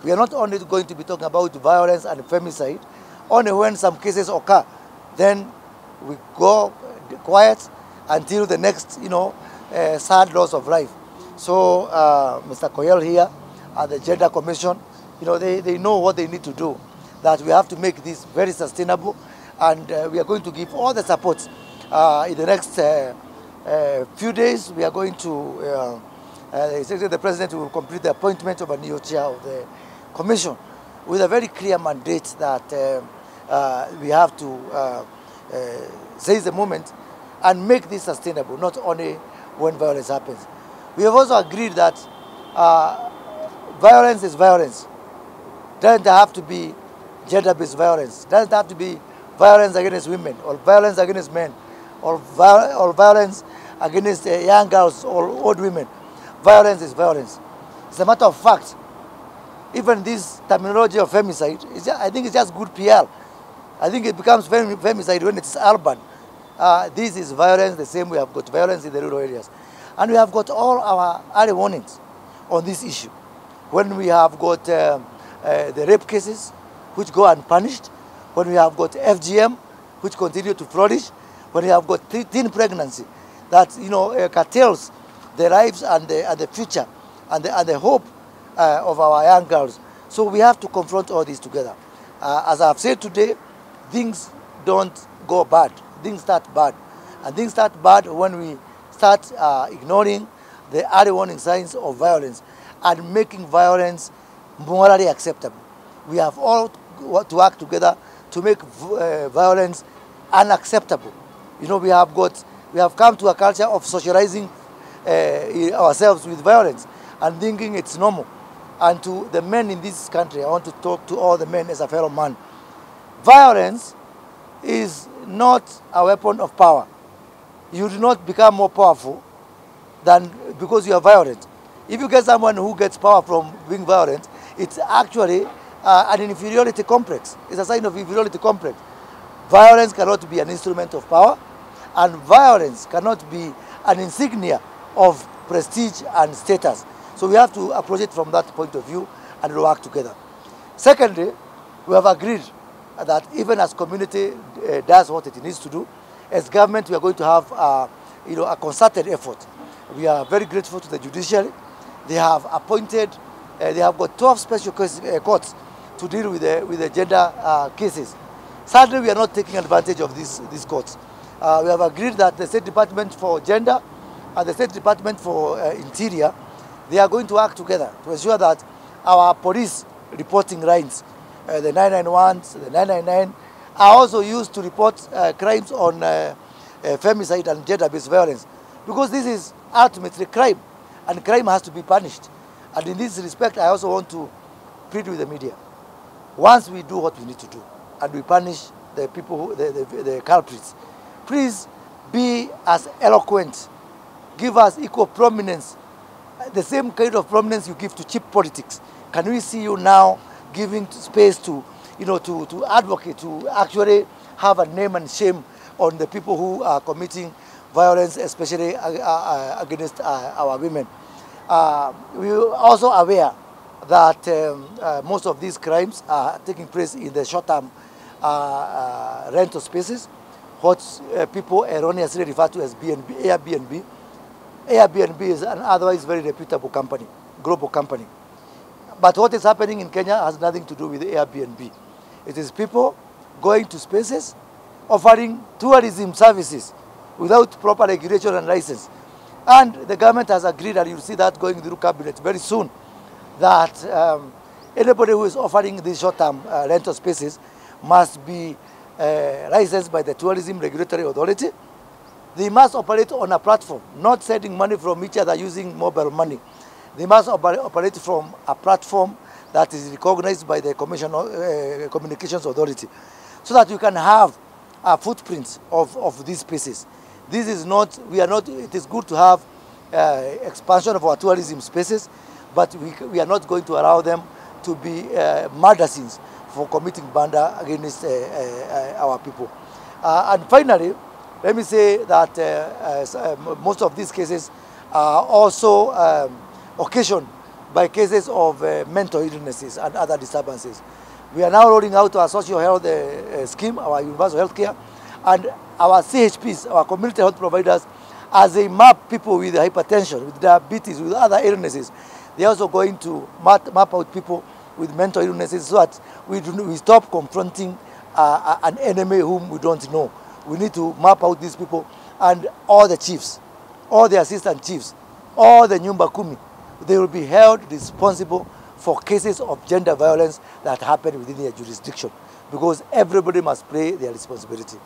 We are not only going to be talking about violence and femicide. Only when some cases occur, then we go quiet until the next, sad loss of life. So Mr. Koyel here at the Gender Commission, they know what they need to do, that we have to make this very sustainable, and we are going to give all the support. In the next few days, we are going to, the President will complete the appointment of a new chair of the Commission with a very clear mandate that we have to seize the moment and make this sustainable, not only when violence happens. We have also agreed that violence is violence. It doesn't have to be gender-based violence. It doesn't have to be violence against women or violence against men or violence against young girls or old women. Violence is violence. It's a matter of fact. Even this terminology of femicide, I think it's just good PR. I think it becomes femicide when it's urban. This is violence, the same we have got violence in the rural areas. And we have got all our early warnings on this issue. When we have got the rape cases, which go unpunished, when we have got FGM, which continue to flourish, when we have got teen pregnancy, that curtails the lives and the future and the hope of our young girls. So we have to confront all this together. As I've said today, things don't go bad. Things start bad. And things start bad when we start ignoring the early warning signs of violence and making violence morally acceptable. We have all to work together to make violence unacceptable. We have come to a culture of socializing ourselves with violence and thinking it's normal. And to the men in this country, I want to talk to all the men as a fellow man. Violence is not a weapon of power. You do not become more powerful than because you are violent. If you get someone who gets power from being violent, it's actually an inferiority complex. It's a sign of inferiority complex. Violence cannot be an instrument of power, and violence cannot be an insignia of prestige and status. So we have to approach it from that point of view and work together. Secondly, we have agreed that even as community does what it needs to do, as government, we are going to have a concerted effort. We are very grateful to the judiciary. They have appointed, they have got 12 special courts to deal with the gender cases. Sadly, we are not taking advantage of these courts. We have agreed that the State Department for Gender and the State Department for Interior, they are going to work together to ensure that our police reporting lines, the 991s, the 999, are also used to report crimes on femicide and gender-based violence. Because this is ultimately crime, and crime has to be punished. And in this respect, I also want to plead with the media. Once we do what we need to do, and we punish the people, the culprits, please be as eloquent. Give us equal prominence, the same kind of prominence you give to cheap politics. Can we see you now giving space to advocate, to actually have a name and shame on the people who are committing violence, especially against our women. We are also aware that most of these crimes are taking place in the short-term rental spaces, what people erroneously refer to as Airbnb. Airbnb is an otherwise very reputable company, global company. But what is happening in Kenya has nothing to do with Airbnb. It is people going to spaces, offering tourism services without proper regulation and license. And the government has agreed, and you'll see that going through cabinet very soon, that anybody who is offering these short-term rental spaces must be licensed by the Tourism Regulatory Authority. They must operate on a platform, not sending money from each other using mobile money. They must operate from a platform that is recognized by the Communications Authority, so that you can have a footprint of these spaces. This is not, it is good to have expansion of our tourism spaces, but we are not going to allow them to be murder scenes for committing banda against our people. And finally, let me say that most of these cases are also occasioned by cases of mental illnesses and other disturbances. We are now rolling out our social health scheme, our universal health care, and our CHPs, our community health providers, as they map people with hypertension, with diabetes, with other illnesses, they're also going to map out people with mental illnesses so that we stop confronting an enemy whom we don't know. We need to map out these people, and all the chiefs, all the assistant chiefs, all the Nyumba Kumi, they will be held responsible for cases of gender violence that happen within their jurisdiction, because everybody must play their responsibility.